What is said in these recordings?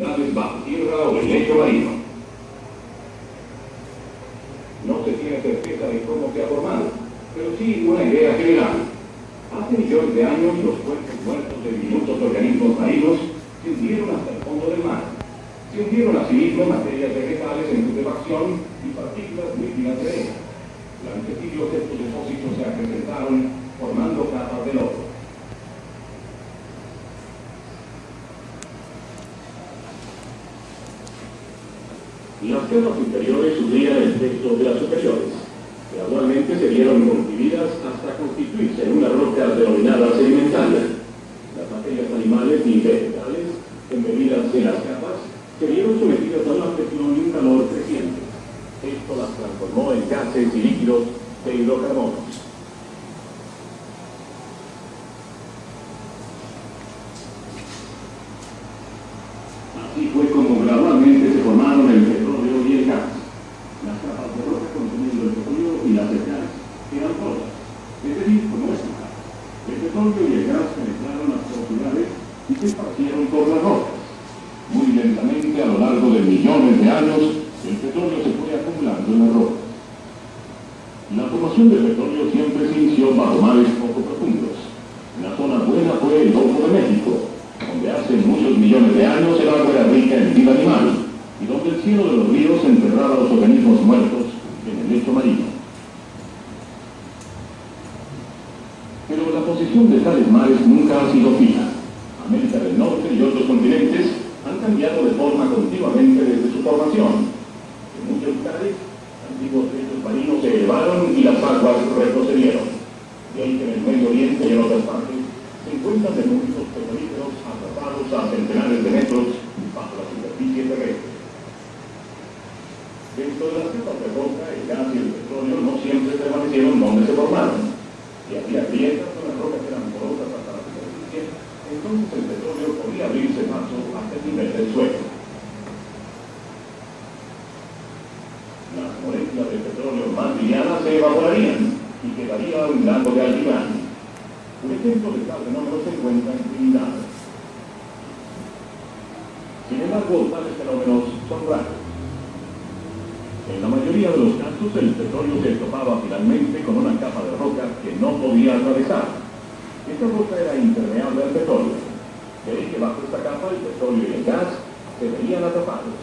bajo tierra o el lecho marino. No se tiene certeza de cómo se ha formado, pero sí una idea general. Hace millones de años los cuerpos muertos de diminutos organismos marinos se hundieron hasta el fondo del mar. Se hundieron asimismo materias vegetales en putrefacción y partículas líquidas de arena. Durante siglos estos depósitos se acrecentaron formando capas de lodo. Las capas inferiores sufrían el efecto de las superiores. Gradualmente se vieron constituidas hasta constituirse en unas rocas denominadas sedimentarias. Las materias animales y vegetales, embebidas en las capas, se vieron sometidas a una presión y un calor creciente. Esto las transformó en gases y líquidos de hidrocarbonos. Así fue como gradualmente se formaron el petróleo y el gas. Las capas de roca conteniendo el petróleo y las del gas eran rocas, es decir, como esta. El petróleo y el gas penetraron las profundidades y se esparcieron por las rocas. Muy lentamente, a lo largo de millones de años, el petróleo se fue acumulando en las rocas. La formación del petróleo siempre se inició bajo mares poco profundos. La zona buena fue el Golfo de México, donde hace muchos millones de años el agua era rica en vida animal, y donde el cielo de los ríos enterraba los organismos muertos en el lecho marino. Pero la posición de tales mares nunca ha sido fija. América del Norte y otros continentes han cambiado de forma continuamente desde su formación. En muchos lugares, antiguos lechos marinos se elevaron y las aguas retrocedieron. De ahí que en el Medio Oriente y en otras partes se encuentran depósitos petrolíferos atrapados a centenares de metros bajo la superficie terrestre. Dentro de las capas de roca, el gas y el petróleo no siempre permanecieron donde se formaron. Si había grietas o las rocas eran porosas hasta la superficie, entonces el petróleo podía abrirse paso hasta el nivel del suelo. Las moléculas de petróleo más livianas se evaporarían y quedaría un lago de altiplano. Un ejemplo de tal fenómeno se encuentra en Trinidad. Sin embargo, tales fenómenos son raros. En la mayoría de los casos, el petróleo se topaba finalmente con una capa de roca que no podía atravesar. Esta roca era impermeable al petróleo. De ahí que bajo esta capa el petróleo y el gas se veían atrapados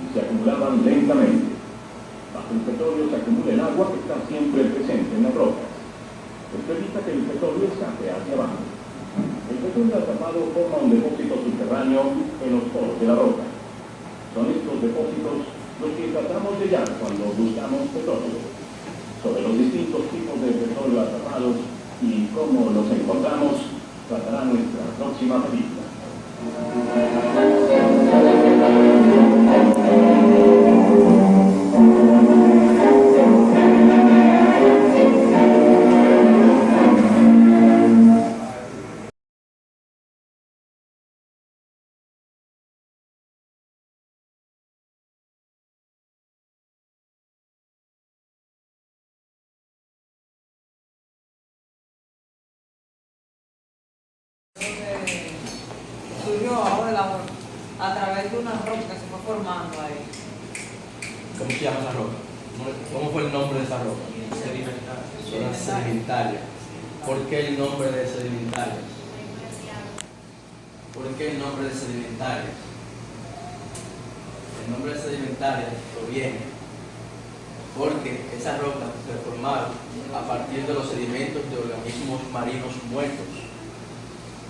y se acumulaban lentamente. Bajo el petróleo se acumula el agua que está siempre presente en las rocas. Esto evita que el petróleo escape hacia abajo. El petróleo atrapado forma un depósito subterráneo en los poros de la roca. Son estos depósitos los que tratamos de hallar cuando buscamos petróleo. Sobre los distintos tipos de petróleo atrapados y cómo los encontramos, tratará nuestra próxima película. Surgió ahora a través de una roca que se fue formando ahí. ¿Cómo se llama esa roca? ¿Cómo fue el nombre de esa roca? Sedimentaria. Sedimentaria. ¿Por qué el nombre de sedimentaria? ¿Por qué el nombre de sedimentaria? El nombre de sedimentaria proviene porque esas rocas se formaron a partir de los sedimentos de organismos marinos muertos.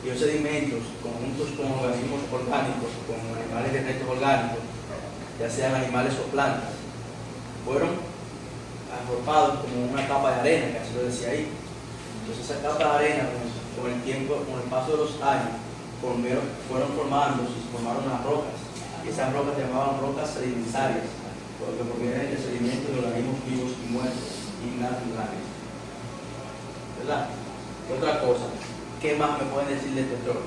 Y los sedimentos, conjuntos con organismos orgánicos, con animales de restos orgánicos, ya sean animales o plantas, fueron arropados como una capa de arena, que así lo decía ahí. Entonces esa capa de arena, con el tiempo, con el paso de los años, fueron formándose y se formaron las rocas. Y esas rocas se llamaban rocas sedimentarias, porque provienen de sedimentos de organismos vivos y muertos y naturales. ¿Verdad? ¿Qué otra cosa? ¿Qué más me pueden decir del petróleo?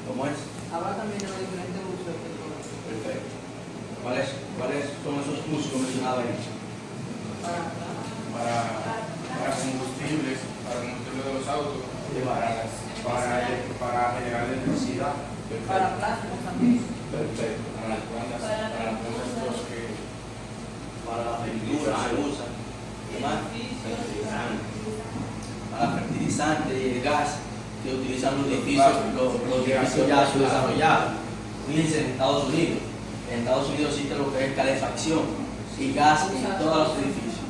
¿Cómo es? Ahora también hay diferentes usos del petróleo. Perfecto. ¿Cuáles son esos usos mencionados ahí? Para combustibles de los autos, para generar que utilizan los edificios ya subdesarrollados. Fíjense en Estados Unidos. En Estados Unidos existe lo que es calefacción y gas en todos los edificios.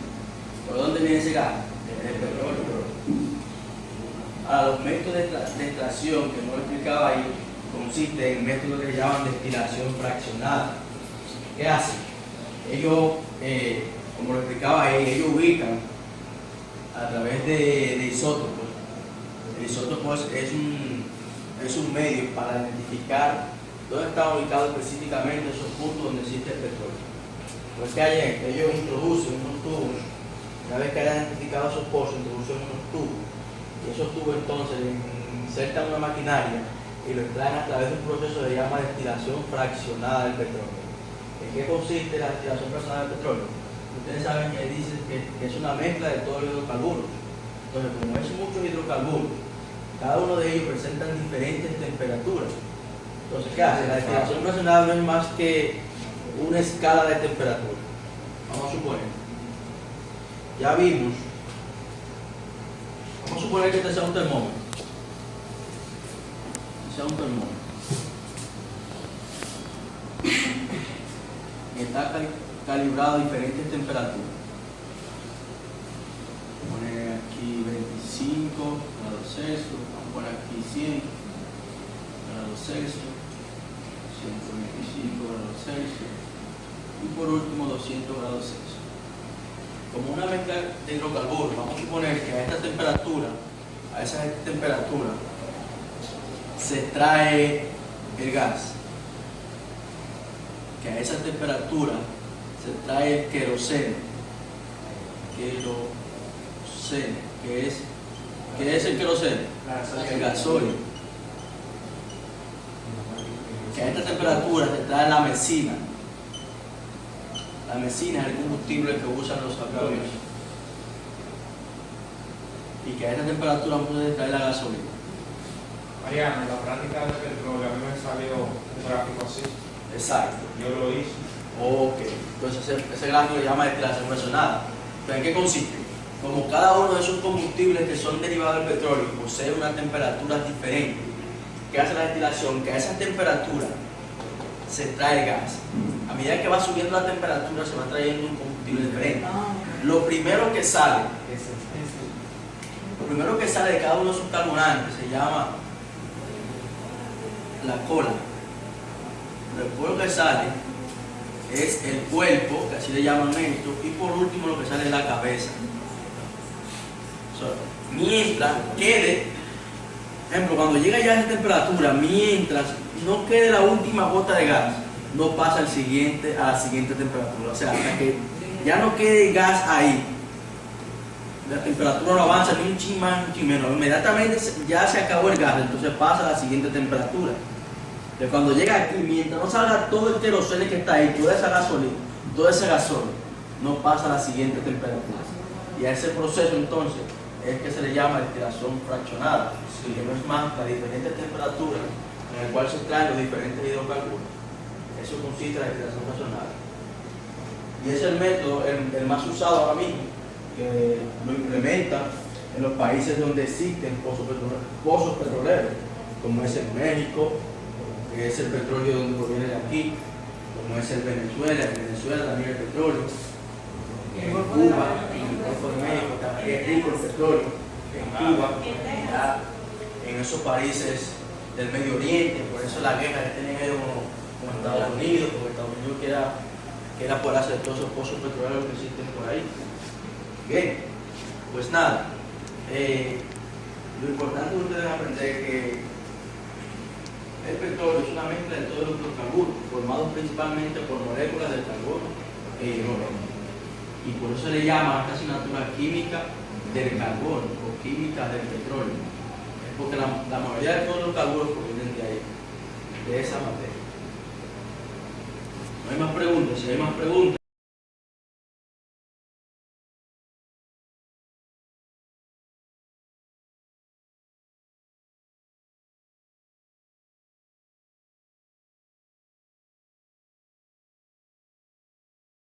¿Por dónde viene ese gas? El petróleo. Ahora, los métodos de extracción que no explicaba ahí consisten en métodos que se llaman destilación fraccionada. ¿Qué hacen? Ellos, como lo explicaba ahí, ellos ubican a través de isótopos. El isótopo es un medio para identificar dónde están ubicados específicamente esos puntos donde existe el petróleo. Pues que ellos introducen unos tubos, una vez que hayan identificado esos pozos, introducen unos tubos, y esos tubos entonces insertan una maquinaria y lo extraen a través de un proceso que se llama destilación fraccionada del petróleo. ¿En qué consiste la destilación fraccionada del petróleo? Ustedes saben que dicen que es una mezcla de todos los hidrocarburos. Entonces, como es muchos hidrocarburos, cada uno de ellos presenta diferentes temperaturas. Entonces, ¿qué hace? La destilación fraccionada no es más que una escala de temperatura. Vamos a suponer, ya vimos, vamos a suponer que este sea un termómetro. Y está calibrado a diferentes temperaturas. Vamos a poner aquí 25 grados Celsius, vamos a poner aquí 100 grados Celsius, 125 grados Celsius y por último 200 grados Celsius. Como una mezcla de hidrocarburos, vamos a suponer que a esta temperatura, se extrae el gas, que a esa temperatura se extrae el queroseno, ¿qué es el queroseno? El gasóleo. Que a esta temperatura se extrae la mesina. La mesina es el combustible que usan los aviones. Y que a esta temperatura se extrae la gasolina. Mariano, en la práctica del petróleo a mí me salió un gráfico así. Exacto. Yo lo hice. Ok, entonces ese gráfico se llama destilación fraccionada. ¿Pero en qué consiste? Como cada uno de esos combustibles que son derivados del petróleo posee una temperatura diferente, ¿qué hace la destilación? Que a esa temperatura se extrae el gas. A medida que va subiendo la temperatura se va trayendo un combustible diferente. Lo primero que sale de cada uno de esos carburantes se llama la cola. Después lo que sale es el cuerpo, que así le llaman esto, y por último lo que sale es la cabeza. Mientras quede, por ejemplo, cuando llega ya a esa temperatura, mientras no quede la última gota de gas, no pasa a la siguiente temperatura. O sea, hasta que ya no quede gas ahí, la temperatura no avanza ni un chin más ni un chin menos. Inmediatamente ya se acabó el gas, entonces pasa a la siguiente temperatura. De cuando llega aquí, mientras no salga todo el queroseno que está ahí, toda esa gasolina, todo ese gasóleo, no pasa a la siguiente temperatura. Y a ese proceso entonces es que se le llama destilación fraccionada, que no es más las diferentes temperaturas en el cual se extraen los diferentes hidrocarburos. Eso consiste en la destilación fraccionada. Y es el método, el más usado ahora mismo, que lo implementan en los países donde existen pozos petroleros, como es en México, que es el petróleo donde proviene de aquí, como es el Venezuela. En Venezuela también el petróleo. En Cuba, en el Golfo de México también es rico el petróleo. En Cuba, en esos países del Medio Oriente, por eso la guerra que tienen ellos con Estados Unidos, porque Estados Unidos quiere apoderarse de todos esos pozos petroleros que existen por ahí. Bien, pues nada, lo importante es ustedes aprender que el petróleo es una mezcla de todos los hidrocarburos, formados principalmente por moléculas de carbono e hidrógeno. Y por eso se le llama a esta asignatura química del carbono o química del petróleo. Es porque la mayoría de todos los carburos provienen de ahí, de esa materia. No hay más preguntas. Si hay más preguntas.